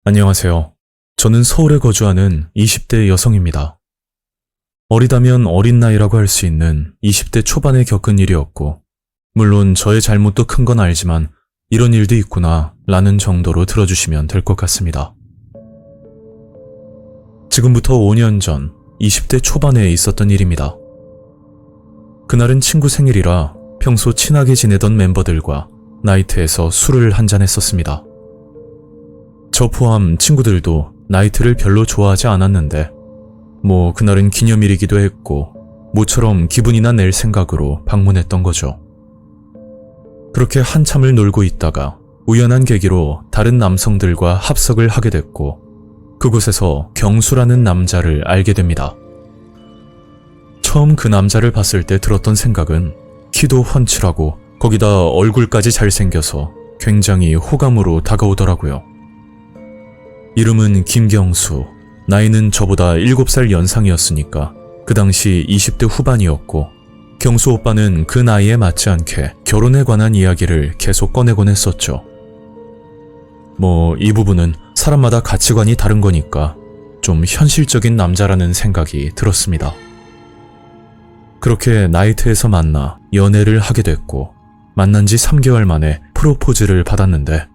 안녕하세요. 저는 서울에 거주하는 20대 여성입니다. 어리다면 어린 나이라고 할 수 있는 20대 초반에 겪은 일이었고, 물론 저의 잘못도 큰 건 알지만 이런 일도 있구나 라는 정도로 들어주시면 될 것 같습니다. 지금부터 5년 전 20대 초반에 있었던 일입니다. 그날은 친구 생일이라 평소 친하게 지내던 멤버들과 나이트에서 술을 한잔 했었습니다. 저 포함 친구들도 나이트를 별로 좋아하지 않았는데 그날은 기념일이기도 했고 모처럼 기분이나 낼 생각으로 방문했던 거죠. 그렇게 한참을 놀고 있다가 우연한 계기로 다른 남성들과 합석을 하게 됐고 그곳에서 경수라는 남자를 알게 됩니다. 처음 그 남자를 봤을 때 들었던 생각은 키도 훤칠하고 거기다 얼굴까지 잘생겨서 굉장히 호감으로 다가오더라고요. 이름은 김경수, 나이는 저보다 7살 연상이었으니까 그 당시 20대 후반이었고 경수 오빠는 그 나이에 맞지 않게 결혼에 관한 이야기를 계속 꺼내곤 했었죠. 이 부분은 사람마다 가치관이 다른 거니까 좀 현실적인 남자라는 생각이 들었습니다. 그렇게 나이트에서 만나 연애를 하게 됐고 만난 지 3개월 만에 프로포즈를 받았는데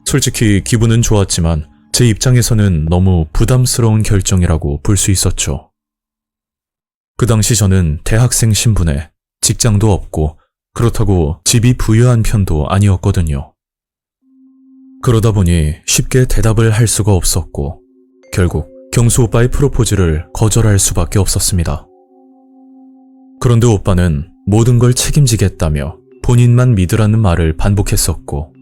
솔직히 기분은 좋았지만 제 입장에서는 너무 부담스러운 결정이라고 볼 수 있었죠. 그 당시 저는 대학생 신분에 직장도 없고 그렇다고 집이 부유한 편도 아니었거든요. 그러다 보니 쉽게 대답을 할 수가 없었고 결국 경수 오빠의 프로포즈를 거절할 수밖에 없었습니다. 그런데 오빠는 모든 걸 책임지겠다며 본인만 믿으라는 말을 반복했었고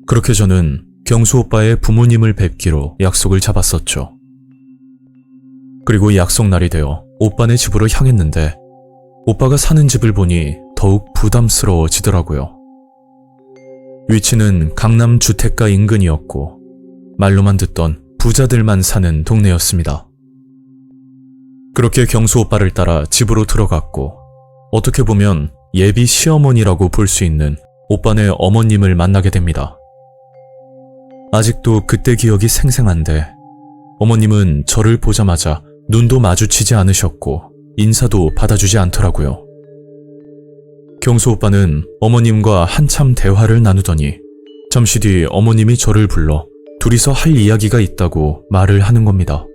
그렇게 저는 경수 오빠의 부모님을 뵙기로 약속을 잡았었죠. 그리고 약속 날이 되어 오빠네 집으로 향했는데 오빠가 사는 집을 보니 더욱 부담스러워지더라고요. 위치는 강남 주택가 인근이었고 말로만 듣던 부자들만 사는 동네였습니다. 그렇게 경수 오빠를 따라 집으로 들어갔고 어떻게 보면 예비 시어머니라고 볼 수 있는 오빠네 어머님을 만나게 됩니다. 아직도 그때 기억이 생생한데 어머님은 저를 보자마자 눈도 마주치지 않으셨고 인사도 받아주지 않더라고요. 경수 오빠는 어머님과 한참 대화를 나누더니 잠시 뒤 어머님이 저를 불러 둘이서 할 이야기가 있다고 말을 하는 겁니다.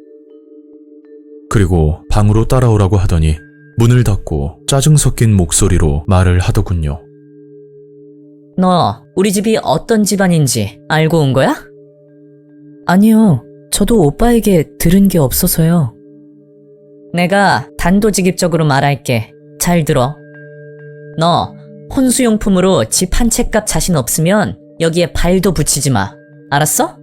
그리고 방으로 따라오라고 하더니 문을 닫고 짜증 섞인 목소리로 말을 하더군요. 너 우리 집이 어떤 집안인지 알고 온 거야? 아니요. 저도 오빠에게 들은 게 없어서요. 내가 단도직입적으로 말할게. 잘 들어. 너 혼수용품으로 집 한 채 값 자신 없으면 여기에 발도 붙이지 마. 알았어?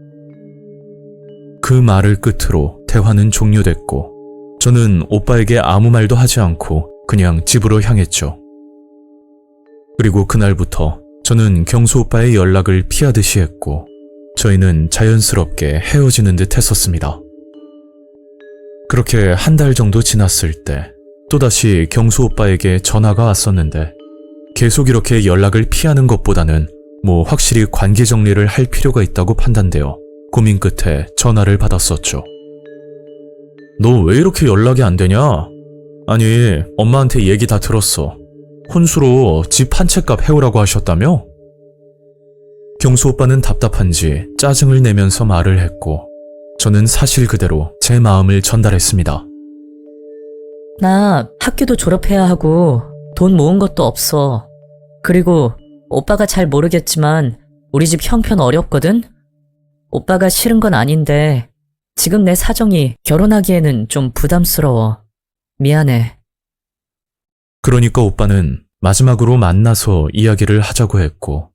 그 말을 끝으로 대화는 종료됐고 저는 오빠에게 아무 말도 하지 않고 그냥 집으로 향했죠. 그리고 그날부터 저는 경수 오빠의 연락을 피하듯이 했고 저희는 자연스럽게 헤어지는 듯 했었습니다. 그렇게 한 달 정도 지났을 때 또다시 경수 오빠에게 전화가 왔었는데 계속 이렇게 연락을 피하는 것보다는 확실히 관계 정리를 할 필요가 있다고 판단되어 고민 끝에 전화를 받았었죠. 너 왜 이렇게 연락이 안 되냐? 아니, 엄마한테 얘기 다 들었어. 혼수로 집 한 채 값 해오라고 하셨다며? 경수 오빠는 답답한지 짜증을 내면서 말을 했고 저는 사실 그대로 제 마음을 전달했습니다. 나 학교도 졸업해야 하고 돈 모은 것도 없어. 그리고 오빠가 잘 모르겠지만 우리 집 형편 어렵거든? 오빠가 싫은 건 아닌데 지금 내 사정이 결혼하기에는 좀 부담스러워. 미안해. 그러니까 오빠는 마지막으로 만나서 이야기를 하자고 했고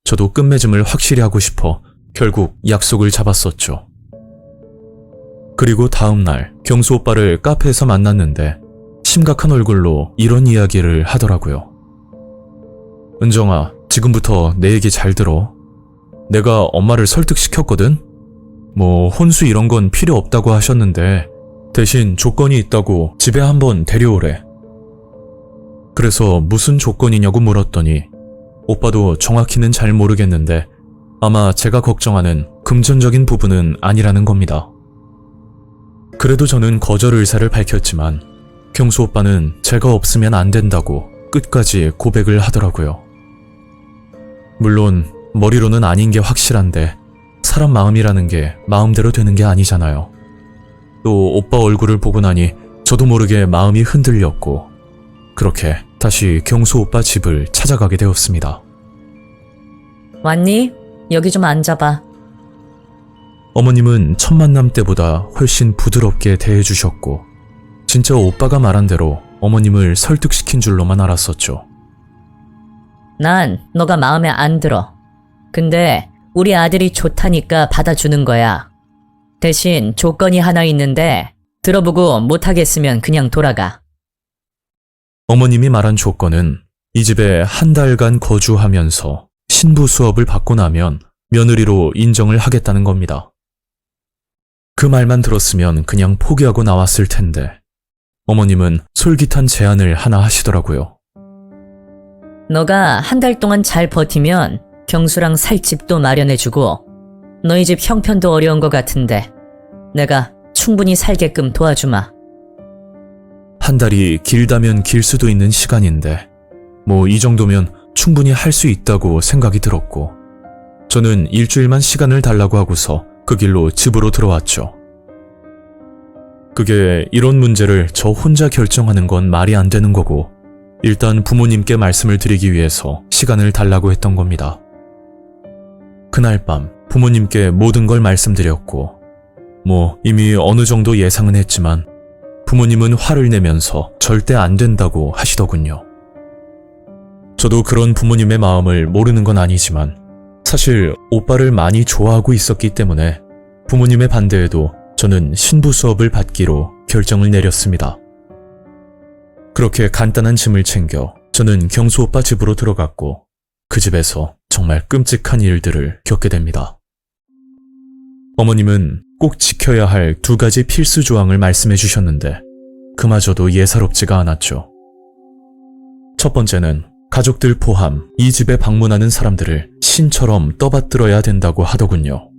저도 끝맺음을 확실히 하고 싶어 결국 약속을 잡았었죠. 그리고 다음 날 경수 오빠를 카페에서 만났는데 심각한 얼굴로 이런 이야기를 하더라고요. 은정아, 지금부터 내 얘기 잘 들어. 내가 엄마를 설득시켰거든? 혼수 이런 건 필요 없다고 하셨는데 대신 조건이 있다고 집에 한번 데려오래. 그래서 무슨 조건이냐고 물었더니 오빠도 정확히는 잘 모르겠는데 아마 제가 걱정하는 그 금전적인 부분은 아니라는 겁니다. 그래도 저는 거절 의사를 밝혔지만 경수 오빠는 제가 없으면 안 된다고 끝까지 고백을 하더라고요. 물론 머리로는 아닌 게 확실한데 사람 마음이라는 게 마음대로 되는 게 아니잖아요. 또 오빠 얼굴을 보고 나니 저도 모르게 마음이 흔들렸고 그렇게 다시 경수 오빠 집을 찾아가게 되었습니다. 왔니? 여기 좀 앉아봐. 어머님은 첫 만남 때보다 훨씬 부드럽게 대해주셨고 진짜 오빠가 말한 대로 어머님을 설득시킨 줄로만 알았었죠. 난 너가 마음에 안 들어. 근데 우리 아들이 좋다니까 받아주는 거야. 대신 조건이 하나 있는데 들어보고 못하겠으면 그냥 돌아가. 어머님이 말한 조건은 이 집에 한 달간 거주하면서 신부 수업을 받고 나면 며느리로 인정을 하겠다는 겁니다. 그 말만 들었으면 그냥 포기하고 나왔을 텐데 어머님은 솔깃한 제안을 하나 하시더라고요. 너가 한 달 동안 잘 버티면 경수랑 살 집도 마련해주고 너희 집 형편도 어려운 것 같은데 내가 충분히 살게끔 도와주마. 한 달이 길다면 길 수도 있는 시간인데 뭐 이 정도면 충분히 할 수 있다고 생각이 들었고 저는 일주일만 시간을 달라고 하고서 그 길로 집으로 들어왔죠. 그게 이런 문제를 저 혼자 결정하는 건 말이 안 되는 거고 일단 부모님께 말씀을 드리기 위해서 시간을 달라고 했던 겁니다. 그날 밤 부모님께 모든 걸 말씀드렸고 뭐 이미 어느 정도 예상은 했지만 부모님은 화를 내면서 절대 안 된다고 하시더군요. 저도 그런 부모님의 마음을 모르는 건 아니지만 사실 오빠를 많이 좋아하고 있었기 때문에 부모님의 반대에도 저는 신부 수업을 받기로 결정을 내렸습니다. 그렇게 간단한 짐을 챙겨 저는 경수 오빠 집으로 들어갔고 그 집에서 정말 끔찍한 일들을 겪게 됩니다. 어머님은 꼭 지켜야 할 2가지 필수 조항을 말씀해 주셨는데 그마저도 예사롭지가 않았죠. 첫 번째는 가족들 포함 이 집에 방문하는 사람들을 신처럼 떠받들어야 된다고 하더군요.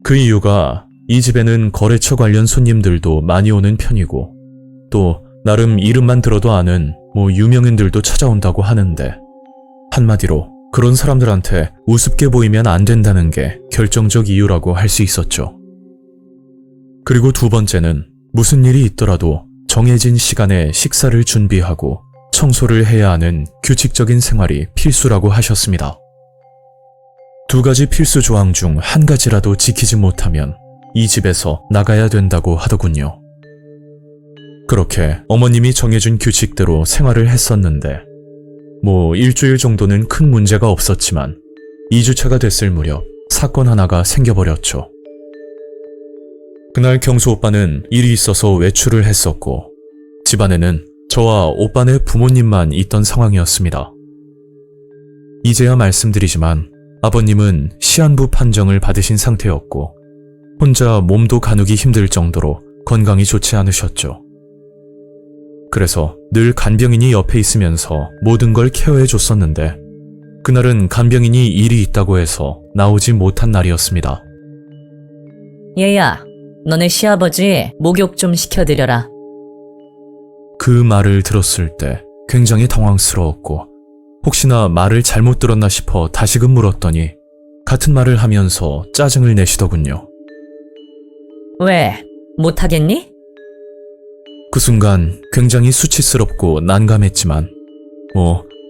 그 이유가 이 집에는 거래처 관련 손님들도 많이 오는 편이고 또 나름 이름만 들어도 아는 유명인들도 찾아온다고 하는데 한마디로 그런 사람들한테 우습게 보이면 안 된다는 게 결정적 이유라고 할 수 있었죠. 그리고 2번째는 무슨 일이 있더라도 정해진 시간에 식사를 준비하고 청소를 해야 하는 규칙적인 생활이 필수라고 하셨습니다. 2가지 필수 조항 중 1가지라도 지키지 못하면 이 집에서 나가야 된다고 하더군요. 그렇게 어머님이 정해준 규칙대로 생활을 했었는데 일주일 정도는 큰 문제가 없었지만 2주차가 됐을 무렵 사건 하나가 생겨버렸죠. 그날 경수 오빠는 일이 있어서 외출을 했었고 집안에는 저와 오빠네 부모님만 있던 상황이었습니다. 이제야 말씀드리지만 아버님은 시한부 판정을 받으신 상태였고 혼자 몸도 가누기 힘들 정도로 건강이 좋지 않으셨죠. 그래서 늘 간병인이 옆에 있으면서 모든 걸 케어해 줬었는데 그날은 간병인이 일이 있다고 해서 나오지 못한 날이었습니다. 얘야, 너네 시아버지 목욕 좀 시켜드려라. 그 말을 들었을 때 굉장히 당황스러웠고 혹시나 말을 잘못 들었나 싶어 다시금 물었더니 같은 말을 하면서 짜증을 내시더군요. 왜? 못하겠니? 그 순간 굉장히 수치스럽고 난감했지만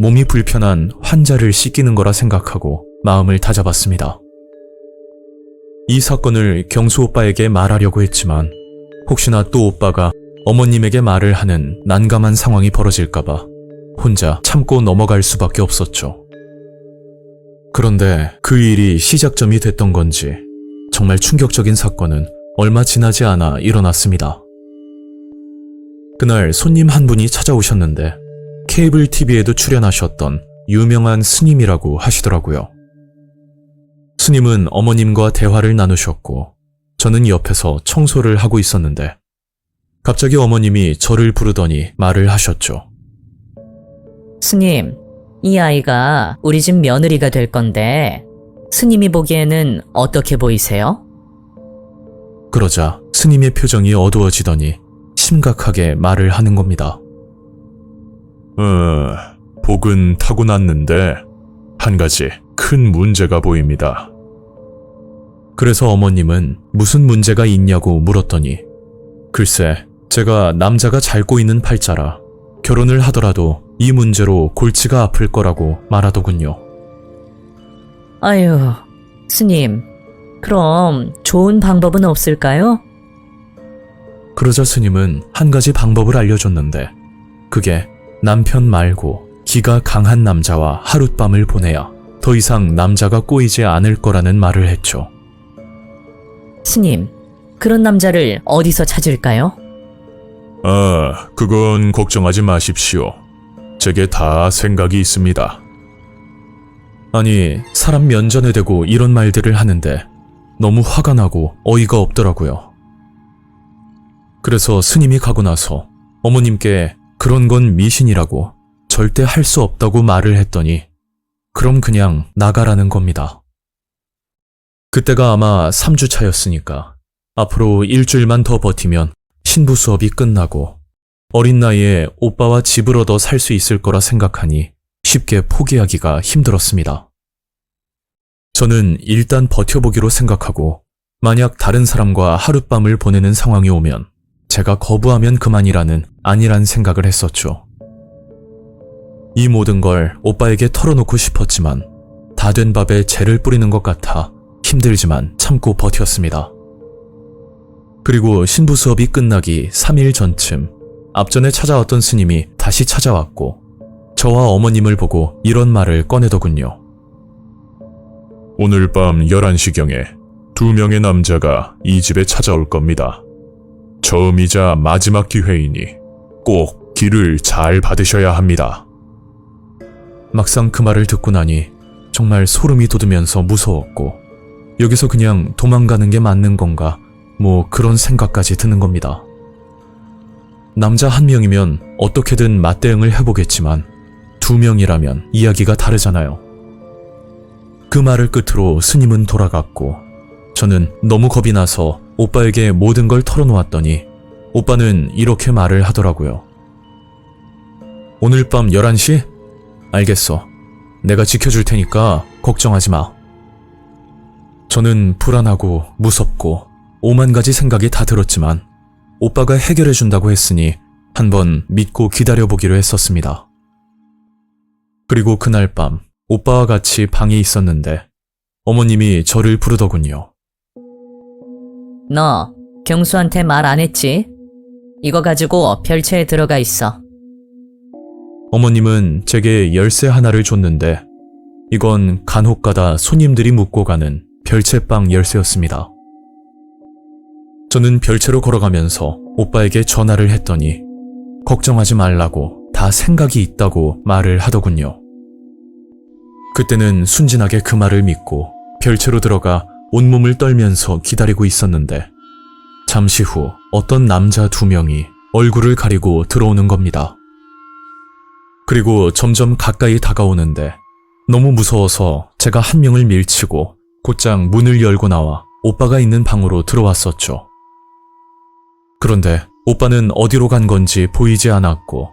몸이 불편한 환자를 씻기는 거라 생각하고 마음을 다잡았습니다. 이 사건을 경수 오빠에게 말하려고 했지만 혹시나 또 오빠가 어머님에게 말을 하는 난감한 상황이 벌어질까봐 혼자 참고 넘어갈 수밖에 없었죠. 그런데 그 일이 시작점이 됐던 건지 정말 충격적인 사건은 얼마 지나지 않아 일어났습니다. 그날 손님 한 분이 찾아오셨는데 케이블 TV에도 출연하셨던 유명한 스님이라고 하시더라고요. 스님은 어머님과 대화를 나누셨고 저는 옆에서 청소를 하고 있었는데 갑자기 어머님이 저를 부르더니 말을 하셨죠. 스님, 이 아이가 우리 집 며느리가 될 건데 스님이 보기에는 어떻게 보이세요? 그러자 스님의 표정이 어두워지더니 심각하게 말을 하는 겁니다. 복은 타고났는데 한 가지 큰 문제가 보입니다. 그래서 어머님은 무슨 문제가 있냐고 물었더니 글쎄 제가 남자가 잘 꼬이는 팔자라 결혼을 하더라도 이 문제로 골치가 아플 거라고 말하더군요. 아유, 스님, 그럼 좋은 방법은 없을까요? 그러자 스님은 한 가지 방법을 알려줬는데 그게 남편 말고 기가 강한 남자와 하룻밤을 보내야 더 이상 남자가 꼬이지 않을 거라는 말을 했죠. 스님, 그런 남자를 어디서 찾을까요? 그건 걱정하지 마십시오. 제게 다 생각이 있습니다. 아니, 사람 면전에 대고 이런 말들을 하는데 너무 화가 나고 어이가 없더라고요. 그래서 스님이 가고 나서 어머님께 그런 건 미신이라고 절대 할 수 없다고 말을 했더니 그럼 그냥 나가라는 겁니다. 그때가 아마 3주 차였으니까 앞으로 일주일만 더 버티면 신부 수업이 끝나고 어린 나이에 오빠와 집을 얻어 살 수 있을 거라 생각하니 쉽게 포기하기가 힘들었습니다. 저는 일단 버텨보기로 생각하고 만약 다른 사람과 하룻밤을 보내는 상황이 오면 제가 거부하면 그만이라는 안일한 생각을 했었죠. 이 모든 걸 오빠에게 털어놓고 싶었지만 다 된 밥에 재를 뿌리는 것 같아 힘들지만 참고 버텼습니다. 그리고 신부 수업이 끝나기 3일 전쯤 앞전에 찾아왔던 스님이 다시 찾아왔고 저와 어머님을 보고 이런 말을 꺼내더군요. 오늘 밤 11시경에 2명의 남자가 이 집에 찾아올 겁니다. 처음이자 마지막 기회이니 꼭 길을 잘 받으셔야 합니다. 막상 그 말을 듣고 나니 정말 소름이 돋으면서 무서웠고 여기서 그냥 도망가는 게 맞는 건가 뭐 그런 생각까지 드는 겁니다. 남자 1명이면 어떻게든 맞대응을 해보겠지만 2명이라면 이야기가 다르잖아요. 그 말을 끝으로 스님은 돌아갔고 저는 너무 겁이 나서 오빠에게 모든 걸 털어놓았더니 오빠는 이렇게 말을 하더라고요. 오늘 밤 11시? 알겠어. 내가 지켜줄 테니까 걱정하지 마. 저는 불안하고 무섭고 5만 가지 생각이 다 들었지만 오빠가 해결해준다고 했으니 한번 믿고 기다려보기로 했었습니다. 그리고 그날 밤 오빠와 같이 방에 있었는데 어머님이 저를 부르더군요. 너 경수한테 말 안 했지? 이거 가지고 별채에 들어가 있어. 어머님은 제게 열쇠 하나를 줬는데 이건 간혹가다 손님들이 묵고 가는 별채방 열쇠였습니다. 저는 별채로 걸어가면서 오빠에게 전화를 했더니 걱정하지 말라고 다 생각이 있다고 말을 하더군요. 그때는 순진하게 그 말을 믿고 별채로 들어가 온몸을 떨면서 기다리고 있었는데 잠시 후 어떤 남자 2명이 얼굴을 가리고 들어오는 겁니다. 그리고 점점 가까이 다가오는데 너무 무서워서 제가 1명을 밀치고 곧장 문을 열고 나와 오빠가 있는 방으로 들어왔었죠. 그런데 오빠는 어디로 간 건지 보이지 않았고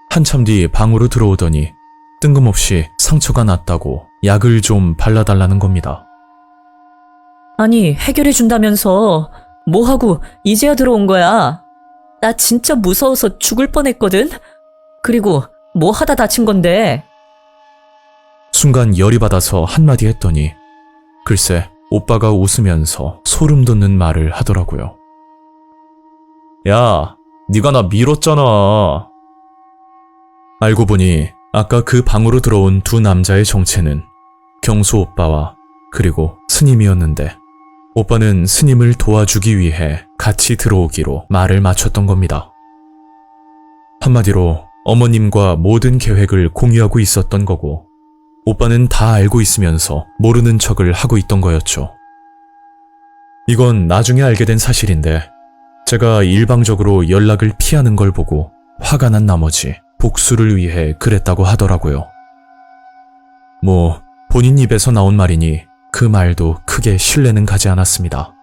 한참 뒤 방으로 들어오더니 뜬금없이 상처가 났다고 약을 좀 발라달라는 겁니다. 아니, 해결해준다면서 뭐하고 이제야 들어온 거야? 나 진짜 무서워서 죽을 뻔했거든? 그리고 뭐 하다 다친 건데? 순간 열이 받아서 한마디 했더니 글쎄 오빠가 웃으면서 소름 돋는 말을 하더라고요. 야, 네가 나 밀었잖아. 알고 보니 아까 그 방으로 들어온 2 남자의 정체는 경수 오빠와 그리고 스님이었는데 오빠는 스님을 도와주기 위해 같이 들어오기로 말을 맞췄던 겁니다. 한마디로 어머님과 모든 계획을 공유하고 있었던 거고 오빠는 다 알고 있으면서 모르는 척을 하고 있던 거였죠. 이건 나중에 알게 된 사실인데 제가 일방적으로 연락을 피하는 걸 보고 화가 난 나머지 복수를 위해 그랬다고 하더라고요. 뭐 본인 입에서 나온 말이니 그 말도 크게 신뢰는 가지 않았습니다.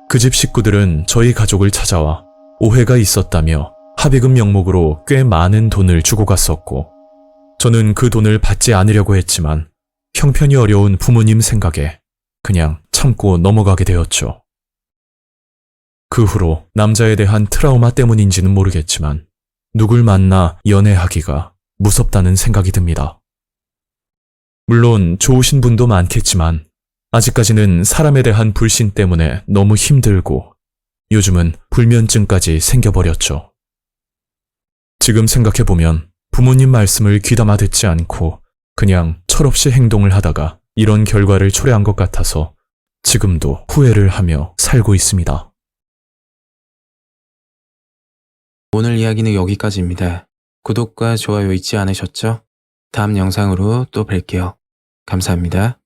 그 집 식구들은 저희 가족을 찾아와 오해가 있었다며 합의금 명목으로 꽤 많은 돈을 주고 갔었고, 저는 그 돈을 받지 않으려고 했지만 형편이 어려운 부모님 생각에 그냥 참고 넘어가게 되었죠. 그 후로 남자에 대한 트라우마 때문인지는 모르겠지만 누굴 만나 연애하기가 무섭다는 생각이 듭니다. 물론 좋으신 분도 많겠지만 아직까지는 사람에 대한 불신 때문에 너무 힘들고 요즘은 불면증까지 생겨버렸죠. 지금 생각해보면 부모님 말씀을 귀담아 듣지 않고 그냥 철없이 행동을 하다가 이런 결과를 초래한 것 같아서 지금도 후회를 하며 살고 있습니다. 오늘 이야기는 여기까지입니다. 구독과 좋아요 잊지 않으셨죠? 다음 영상으로 또 뵐게요. 감사합니다.